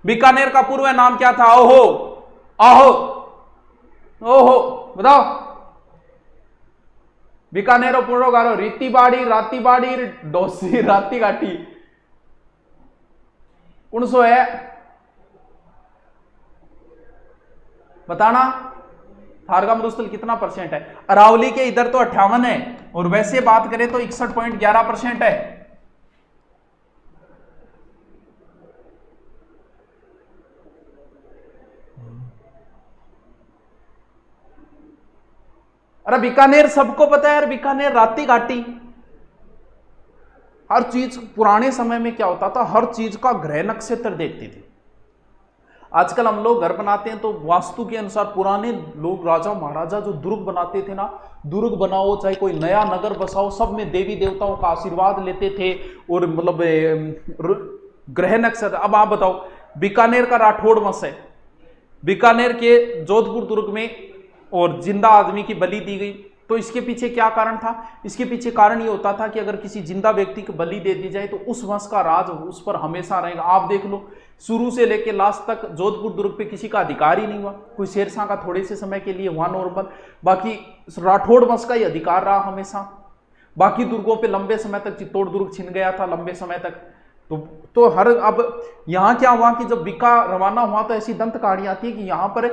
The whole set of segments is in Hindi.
बीकानेर का पूर्व नाम क्या था? ओहो, आहो, ओहो, बताओ। बीकानेर पूर्व गारो रीतिबाड़ी, रातीबाड़ी, डोसी, राती घाटी, कौन सो है बताना। थारगा मरुस्थल कितना परसेंट है? अरावली के इधर तो 58 है, और वैसे बात करें तो 61.11% है। अरे बीकानेर सबको पता है यार, बीकानेर राती घाटी। हर चीज पुराने समय में क्या होता था, हर चीज का ग्रह नक्षत्र देखते थे। आजकल हम लोग घर बनाते हैं तो वास्तु के अनुसार, पुराने लोग राजा महाराजा जो दुर्ग बनाते थे ना, दुर्ग बनाओ चाहे कोई नया नगर बसाओ, सब में देवी देवताओं का आशीर्वाद लेते थे, और मतलब ग्रह नक्षत्र। अब आप बताओ, बीकानेर का राठौड़ वंश है, बीकानेर के जोधपुर दुर्ग में, और जिंदा आदमी की बलि दी गई। तो इसके पीछे क्या कारण था? इसके पीछे कारण ये होता था कि अगर किसी जिंदा व्यक्ति को बलि दे दी जाए तो उस वंश का राज उस पर हमेशा रहेगा। आप देख लो, शुरू से लेकर लास्ट तक जोधपुर दुर्ग पे किसी का अधिकार ही नहीं हुआ। कोई शेरशाह का थोड़े से समय के लिए हुआ नॉर्मल, बाकी राठौड़ वंश का ही अधिकार रहा हमेशा। बाकी दुर्गों पे लंबे समय तक, चित्तौड़ दुर्ग छिन गया था लंबे समय तक। तो हर, अब यहां क्या हुआ कि जब बीका रवाना हुआ तो ऐसी दंत कहानी आती है कि यहां पर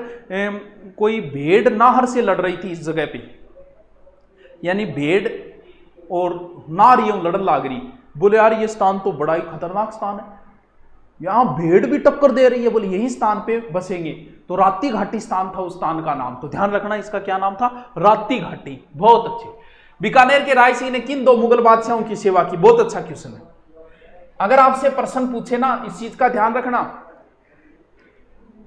कोई भेड़ नाहर से लड़ रही थी इस जगह पे, यानी भेड़ और नार यूं लड़न लाग रही। बोले यार ये स्थान तो बड़ा ही खतरनाक स्थान है, यहां भेड़ भी टक्कर दे रही है, बोले यही स्थान पे बसेंगे। तो राती घाटी स्थान था उस स्थान का नाम, तो ध्यान रखना इसका क्या नाम था, राती घाटी। बहुत अच्छे। बीकानेर के राय सिंह ने किन दो मुगल बादशाहों की सेवा की? बहुत अच्छा क्वेश्चन है। अगर आपसे प्रश्न पूछे ना, इस चीज का ध्यान रखना,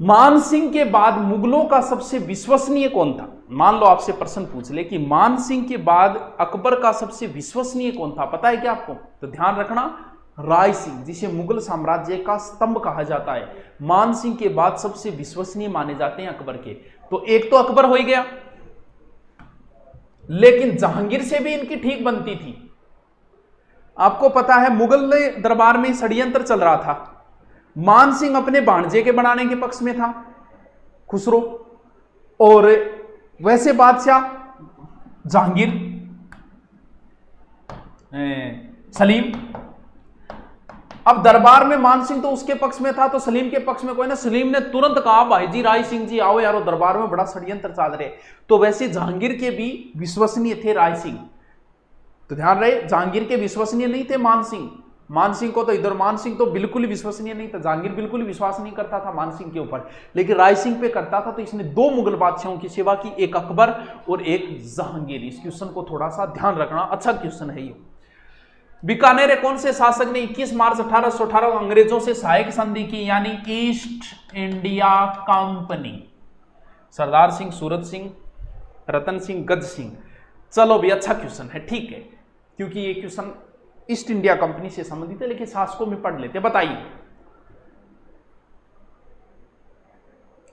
मान सिंह के बाद मुगलों का सबसे विश्वसनीय कौन था? मान लो आपसे प्रश्न पूछ ले कि मान सिंह के बाद अकबर का सबसे विश्वसनीय कौन था, पता है क्या आपको? तो ध्यान रखना, राय सिंह, जिसे मुगल साम्राज्य का स्तंभ कहा जाता है, मान सिंह के बाद सबसे विश्वसनीय माने जाते हैं अकबर के। तो एक तो अकबर हो ही गया, लेकिन जहांगीर से भी इनकी ठीक बनती थी। आपको पता है मुगल दरबार में षड्यंत्र चल रहा था। मान सिंह अपने भांजे के बनाने के पक्ष में था, खुसरो, और वैसे बादशाह जहांगीर, सलीम। अब दरबार में मान सिंह तो उसके पक्ष में था, तो सलीम के पक्ष में कोई ना। सलीम ने तुरंत कहा भाई जी राय सिंह जी आओ यारो, दरबार में बड़ा षड्यंत्र चल रहे। तो वैसे जहांगीर के भी विश्वसनीय थे राय सिंह। तो ध्यान रहे, जहांगीर के विश्वसनीय नहीं थे मान सिंह। मान सिंह को तो इधर, मान सिंह तो बिल्कुल ही विश्वसनीय नहीं था, जहांगीर बिल्कुल ही विश्वास नहीं करता था मान सिंह के ऊपर, लेकिन राय सिंह पे करता था। तो इसने दो मुगल बादशाहों की सेवा की, एक अकबर और एक जहांगीर। इस क्वेश्चन को थोड़ा सा ध्यान रखना, अच्छा क्वेश्चन है ये। बीकानेर कौन से शासक ने 21 मार्च 1818 को अंग्रेजों से सहायक संधि की, यानी east India company? Sardar Singh, Surat Singh, Ratan Singh, गज सिंह। चलो भी अच्छा क्वेश्चन है, ठीक है, क्योंकि ये क्वेश्चन ईस्ट इंडिया कंपनी से संबंधित है, लेकिन शासकों में पढ़ लेते। बताइए।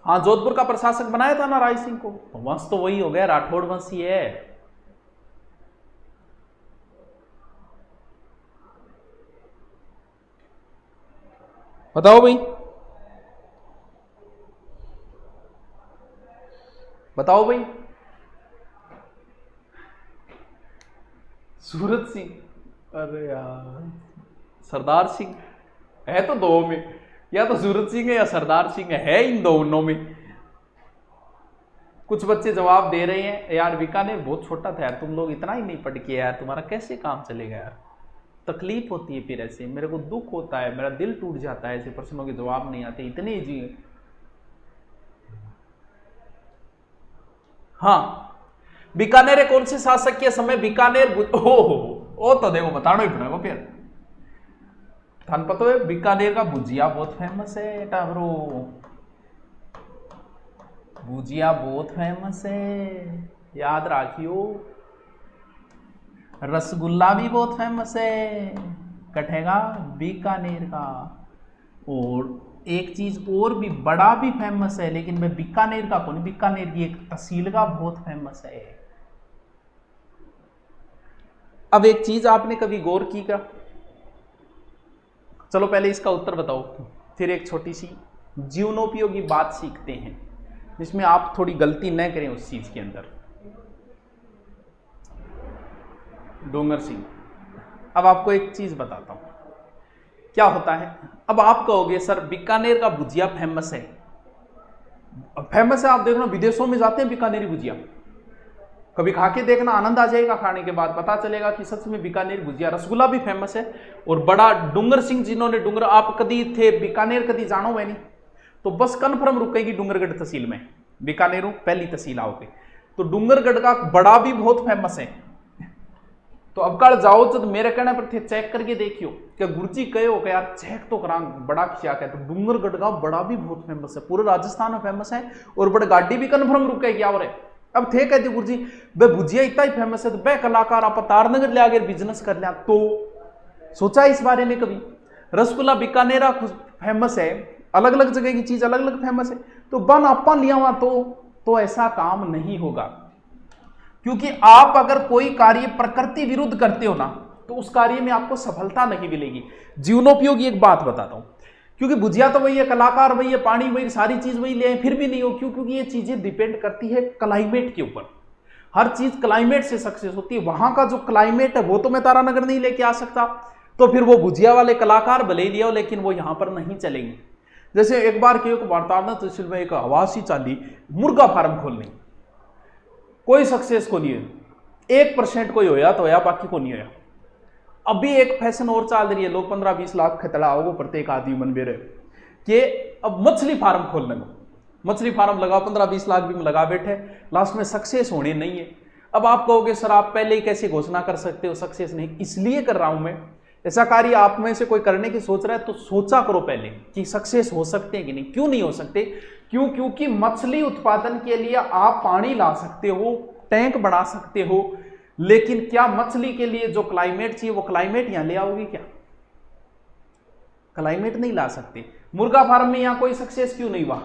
हाँ, जोधपुर का प्रशासक बनाया था ना राय सिंह को, वंश तो वही हो गया, राठौड़ वंश ही है। बताओ भाई, बताओ भाई। सूरत सिंह, अरे यार, सरदार सिंह है तो दो में, या तो सूरत सिंह है या सरदार सिंह है, इन दोनों में। कुछ बच्चे जवाब दे रहे हैं यार बीकानेर बहुत छोटा था यार, तुम लोग इतना ही नहीं पढ़ के यार, तुम्हारा कैसे काम चलेगा यार। तकलीफ होती है फिर ऐसे, मेरे को दुख होता है, मेरा दिल टूट जाता है ऐसे प्रश्नों के जवाब नहीं आते, इतने ही। हाँ, बीकानेर कौन से शासक के समय बीकानेर ओ तो देखो बताना ही पड़ेगा फिर। थान पता है बीकानेर का भुजिया बहुत फेमस है टावरो, भुजिया बहुत फेमस है, याद रखियो। रसगुल्ला भी बहुत फेमस है, कटेगा बीकानेर का। और एक चीज और भी बड़ा भी फेमस है, लेकिन मैं बीकानेर का कौन, बीकानेर की एक तहसील का बहुत फेमस है। अब एक चीज आपने कभी गौर की क्या? चलो पहले इसका उत्तर बताओ, फिर एक छोटी सी जीवनोपयोगी बात सीखते हैं जिसमें आप थोड़ी गलती न करें उस चीज के अंदर। डोंगर सिंह, अब आपको एक चीज बताता हूं क्या होता है। अब आप कहोगे सर बीकानेर का भुजिया फेमस है, फेमस है, आप देखना विदेशों में जाते हैं बीकानेरी भुजिया, कभी खा के देखना, आनंद आ जाएगा, खाने के बाद पता चलेगा कि सच में बीकानेर भुजिया। रसगुल्ला भी फेमस है और बड़ा डूंगर सिंह जिन्होंने डूंगर, आप कभी थे बीकानेर, कभी जानो वह नहीं तो बस कन्फर्म रुकेगी डूंगरगढ़ तहसील में, बीकानेर पहली तहसील आओगे तो डूंगरगढ़ का बड़ा भी बहुत फेमस है। तो अब कल जाओ जब मेरे कहने पर थे चेक करके देखियो क्या गुरुजी कहे हो क्या यार, चेक तो करा बड़ा क्या कहते, तो डूंगरगढ़ का बड़ा भी बहुत फेमस है, पूरे राजस्थान में फेमस है और बड़े गाड़ी भी कन्फर्म रुकेगी। और अब थे कहते गुरुजी बे भुजिया इतना ही फेमस है तो बे कलाकार आप तारनगर ले आगे बिजनेस कर लिया, तो सोचा इस बारे में कभी। रसगुल्ला बीकानेरा फेमस है, अलग अलग जगह की चीज अलग अलग फेमस है, तो बन आपा लिया हुआ तो ऐसा काम नहीं होगा। क्योंकि आप अगर कोई कार्य प्रकृति विरुद्ध करते हो ना तो उस कार्य में आपको सफलता नहीं मिलेगी। जीवनोपयोगी एक बात बताता हूं, क्योंकि भुजिया तो वही है, कलाकार वही है, पानी वही, सारी चीज वही ले फिर भी नहीं हो, क्यों? क्योंकि ये चीजें डिपेंड करती है क्लाइमेट के ऊपर। हर चीज क्लाइमेट से सक्सेस होती है। वहां का जो क्लाइमेट है वो तो मैं तारानगर नहीं लेके आ सकता, तो फिर वो भुजिया वाले कलाकार भले ही लिया लेकिन वो यहां पर नहीं चलेंगे। जैसे एक बार के वार्ताना तहसील में एक आवासी चाली मुर्गा फार्म खोलने, कोई सक्सेस को नहीं है, 1% कोई होया तो होया, बाकी को नहीं होया। अभी एक फैशन और चल रही है, लोग 15-20 लाख खतरा होगा प्रत्येक आदमी मन में रहे कि अब मछली फार्म खोलने में, मछली फार्म लगाओ 15-20 लाख भी लगा बैठे, लास्ट में सक्सेस होने नहीं है। अब आप कहोगे सर आप पहले ही कैसे घोषणा कर सकते हो सक्सेस नहीं, इसलिए कर रहा हूं मैं। ऐसा कार्य आप में से कोई करने की सोच रहा है तो सोचा करो पहले कि सक्सेस हो सकते हैं कि नहीं। क्यों नहीं हो सकते? क्यों? क्योंकि मछली उत्पादन के लिए आप पानी ला सकते हो, टैंक बना सकते हो, लेकिन क्या मछली के लिए जो क्लाइमेट चाहिए वो क्लाइमेट यहां ले आओगे? क्या क्लाइमेट नहीं ला सकते। मुर्गा फार्म में यहां कोई सक्सेस क्यों नहीं हुआ?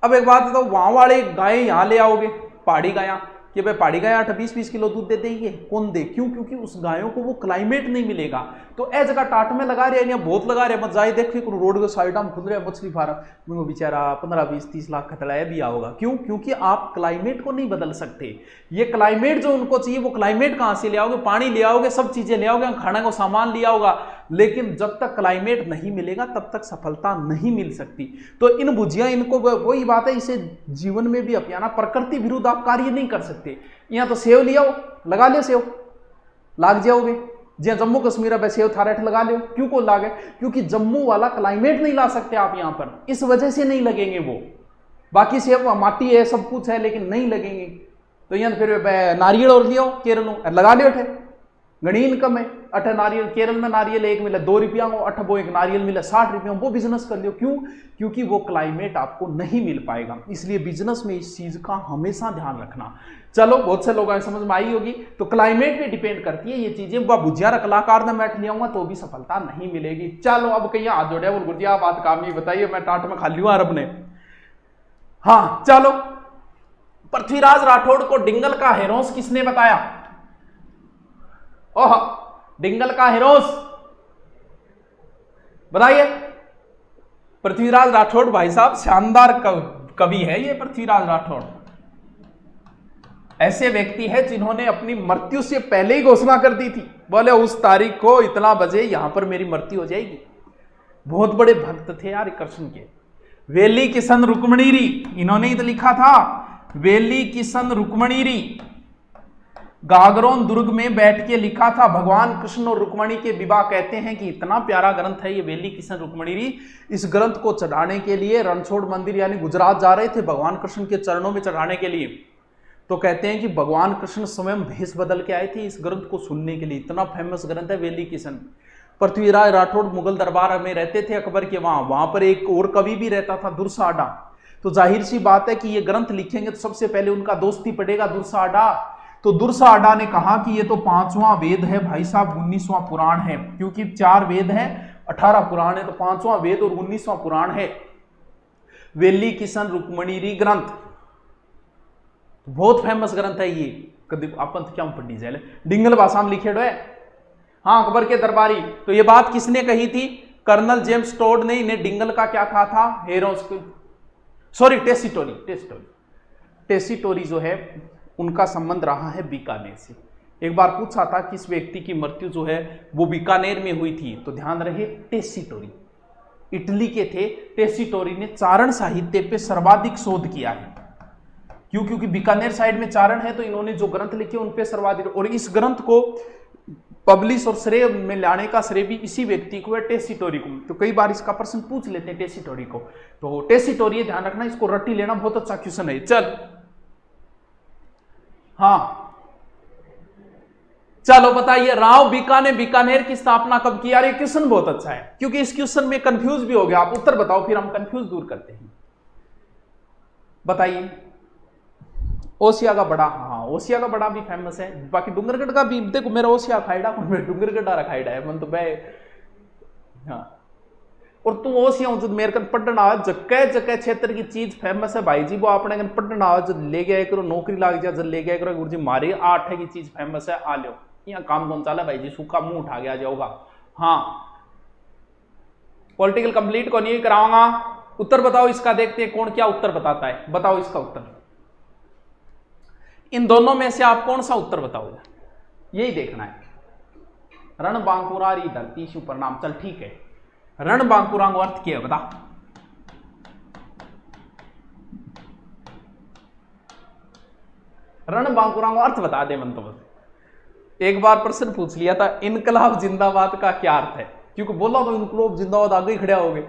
अब एक बात बताओ, वहां वाले गाय यहां ले आओगे, पहाड़ी गाय, कि भाई पहाड़ी गाय 8-20 किलो दूध दे देंगे, कौन दे? क्यों? क्योंकि उस गायों को वो क्लाइमेट नहीं मिलेगा। तो ए जगह टाट में लगा रहे हैं, बहुत लगा रहे, मत जाए देखिए रोड के साइड में खुद रहे मछली फार्म, वो बेचारा 15-20-30 लाख खतरा भी आओगा। क्यों? क्योंकि आप क्लाइमेट को नहीं बदल सकते। ये क्लाइमेट जो उनको चाहिए वो क्लाइमेट कहां से ले आओगे? पानी ले आओगे, सब चीजें ले आओगे, खाने को सामान ले आओगा, लेकिन जब तक क्लाइमेट नहीं मिलेगा तब तक सफलता नहीं मिल सकती। तो इन भुजिया, इनको वही बात है, इसे जीवन में भी अपनाना। प्रकृति विरुद्ध आप कार्य नहीं कर सकते। यहां तो सेव लिया हो, लगा लियो, सेव लाग जाओगे, जहां जम्मू कश्मीर है सेव थारेठ लगा लियो। क्यों को लागे? क्योंकि जम्मू वाला क्लाइमेट नहीं ला सकते आप यहां पर, इस वजह से नहीं लगेंगे वो। बाकी सेव माटी है, सब कुछ है, लेकिन नहीं लगेंगे। तो यहां फिर नारियल और लियो, केरल लगा लियो, अठे घनी इनकम है। अठे नारियल, केरल में नारियल एक मिले 2 रुपया को, अठ वो एक नारियल मिले 60 रुपया, वो बिजनेस कर लियो। क्यों? क्योंकि वो क्लाइमेट आपको नहीं मिल पाएगा। इसलिए बिजनेस में इस चीज का हमेशा ध्यान रखना। चलो, बहुत से लोगों समझ में आई होगी। तो क्लाइमेट पे डिपेंड करती है ये चीजें। वह भुजिया कलाकार ने बैठ लिया तो भी सफलता नहीं मिलेगी। चलो, अब कहीं हाथ जोड़े बोल गुरुजी बात काम ही बताइए, मैं टाट में खा लिया अरब ने। हाँ चलो, पृथ्वीराज राठौड़ को डिंगल का हेरोस किसने बताया? ओह, डिंगल का हेरोस बताइए। पृथ्वीराज राठौड़ भाई साहब शानदार कवि है ये पृथ्वीराज राठौड़। ऐसे व्यक्ति है जिन्होंने अपनी मृत्यु से पहले ही घोषणा कर दी थी, बोले उस तारीख को इतना बजे यहां पर मेरी मृत्यु हो जाएगी। बहुत बड़े भक्त थे यार कृष्ण के। वेली किशन रुक्मणीरी, इन्होंने ही तो लिखा था, वेली किशन रुक्मणीरी। गागरोन दुर्ग में बैठ के लिखा था। भगवान कृष्ण और रुक्मणी के विवाह कहते हैं कि इतना प्यारा ग्रंथ है ये वेली किशन रुक्मणीरी। इस ग्रंथ को चढ़ाने के लिए रणछोड़ मंदिर यानी गुजरात जा रहे थे भगवान कृष्ण के चरणों में चढ़ाने के लिए। तो कहते हैं कि भगवान कृष्ण स्वयं भेष बदल के आए थे इस ग्रंथ को सुनने के लिए। इतना फेमस ग्रंथ है वेली किशन। पृथ्वीराज राठौड़ मुगल दरबार में रहते थे अकबर के वहां पर एक और कवि भी रहता था दुर्साडा। तो जाहिर सी बात है कि ये ग्रंथ लिखेंगे तो सबसे पहले उनका दोस्ती पड़ेगा दुर्साडा। तो दुर्साडा ने कहा कि ये तो 5वां वेद है भाई साहब, 19वां पुराण है, क्योंकि 4 वेद है 18 पुराण है, तो 5वां वेद और 19वां पुराण है वेली किशन रुक्मणीरी ग्रंथ। बहुत फेमस ग्रंथ है ये। कभी अपन क्या पढ़ी जाए, डिंगल भाषा में लिखे है। हाँ, अकबर के दरबारी। तो ये बात किसने कही थी? कर्नल जेम्स टोड ने इन्हें डिंगल का क्या कहा था, हेरोस, सॉरी टेसिटोरी जो है उनका संबंध रहा है बीकानेर से। एक बार पूछा था कि इस व्यक्ति की मृत्यु जो है वो बीकानेर में हुई थी, तो ध्यान रहे टेसिटोरी इटली के थे। टेसिटोरी ने चारण साहित्य पे सर्वाधिक शोध किया है। क्यों? क्योंकि बीकानेर साइड में चारण है, तो इन्होंने जो ग्रंथ लिखे उन पे सर्वाधिक, और इस ग्रंथ को पब्लिश और श्रेय में लाने का श्रेय भी इसी व्यक्ति को है, टेसिटोरी को। तो कई बार इसका प्रश्न पूछ लेते हैं टेसिटोरी को, तो टेसिटोरी ध्यान रखना, इसको रट्टी लेना, बहुत अच्छा क्वेश्चन है। चल हाँ चलो बताइए, राव बीका ने बीकानेर की स्थापना कब की? यार ये क्वेश्चन बहुत अच्छा है, क्योंकि इस क्वेश्चन में कंफ्यूज भी हो गया। आप उत्तर बताओ, फिर हम कंफ्यूज दूर करते हैं। बताइए। ओसिया का बड़ा, हाँ ओसिया का बड़ा भी फेमस है। बाकी डूंगरगढ़ का भी, देखो मेरा ओसिया खाइडा, मेरा डूंगरगढ़ खाइडा है मन तो मैं, हाँ। और तू ओसिया मेरे कन पढ़ना जगह जगह क्षेत्र की चीज फेमस है भाई जी, वो अपने कन पढ़ना ले गया करो, नौकरी लाग जा, जब ले गया करो, गुरुजी मारे 8 की चीज फेमस है, आ लो यहाँ काम कौन चाला भाई जी, सूखा मुंह उठा गया जाओगा। हाँ पॉलिटिकल कंप्लीट को नहीं कराऊंगा। उत्तर बताओ इसका, देखते हैं कौन क्या उत्तर बताता है। बताओ इसका उत्तर, इन दोनों में से आप कौन सा उत्तर बताओगे, यही देखना है। रणबांकुरा री धरती शिव प्रणाम, चल ठीक है। रणबांकुरा का अर्थ क्या है बता? रणबांकुरा का अर्थ बता दे मन तो बस। एक बार प्रश्न पूछ लिया था, इनकलाब जिंदाबाद का क्या अर्थ है? क्योंकि बोला तो इनकलाब जिंदाबाद आगे ही खड़े हो गए।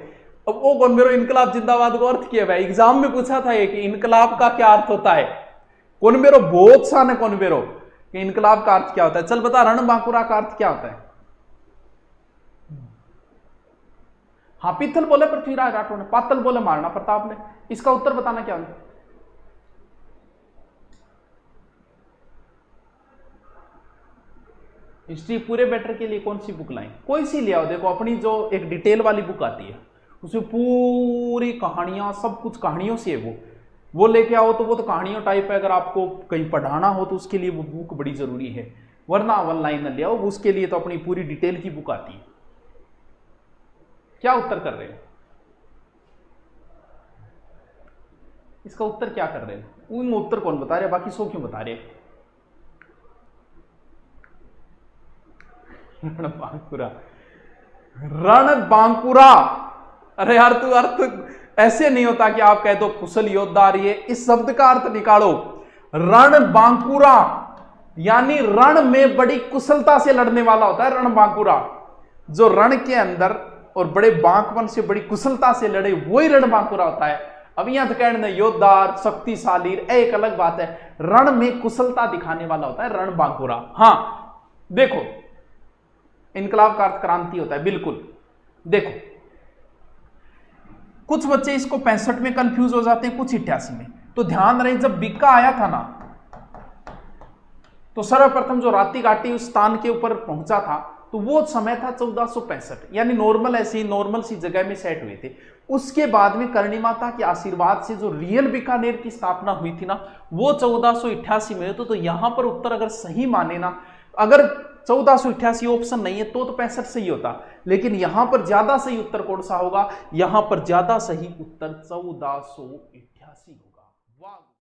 अब वो कौन मेरो इनकलाब जिंदाबाद का अर्थ क्या है भाई? एग्जाम में पूछा था ये कि इनकलाब का क्या अर्थ होता है। कौन मेरो बहुत सा ने कौन मेरो कि इनकलाब का अर्थ क्या होता है? चल बता, रणबांकुरा का अर्थ क्या होता है? हाँ पित्थल बोले पृथ्वीराज राठौर ने, पातल बोले महाराणा प्रताप ने। इसका उत्तर बताना क्या है? हिस्ट्री पूरे बेटर के लिए कौन सी बुक लाएं? कोई सी ले आओ, देखो अपनी जो एक डिटेल वाली बुक आती है उसमें पूरी कहानियां, सब कुछ कहानियों से है वो लेके आओ, तो वो तो कहानियों टाइप है। अगर आपको कहीं पढ़ाना हो तो उसके लिए वो बुक बड़ी जरूरी है, वरना ऑनलाइन न ले आओ, उसके लिए तो अपनी पूरी डिटेल की बुक आती है। क्या उत्तर कर रहे हैं? इसका उत्तर क्या कर रहे हैं? उन उत्तर कौन बता रहे, बाकी सो क्यों बता रहे? रणबांकुरा, रणबांकुरा, अरे यार तू अर्थ ऐसे नहीं होता कि आप कह दो कुशल योद्धा। ये इस शब्द का अर्थ निकालो। रणबांकुरा यानी रण में बड़ी कुशलता से लड़ने वाला होता है रणबांकुरा। जो रण के अंदर और बड़े बांकपन से बड़ी कुशलता से लड़े, वही रणबांकुरा होता है। अब यहां तो कहने योद्धा शक्तिशाली एक अलग बात है, रण में कुशलता दिखाने वाला होता है रणबांकुरा। हां देखो, इनकलाब का अर्थ क्रांति होता है, बिल्कुल। देखो कुछ बच्चे इसको 65 में कंफ्यूज हो जाते हैं, कुछ 88 में। तो ध्यान रहे, जब बीका आया था ना, तो सर्वप्रथम जो राती घाटी उस स्थान के ऊपर पहुंचा था, तो वो समय था 1465, यानी नॉर्मल ऐसी नॉर्मल सी जगह में सेट हुए थे। उसके बाद में करणी माता के आशीर्वाद से जो रियल बीकानेर की स्थापना हुई थी ना, वो 1488 में। तो यहां पर उत्तर अगर सही माने ना, अगर 1488 ऑप्शन नहीं है तो 65 सही होता, लेकिन यहां पर ज्यादा सही उत्तर कौन सा होगा? यहां पर ज्यादा सही उत्तर 1488 होगा। वाह।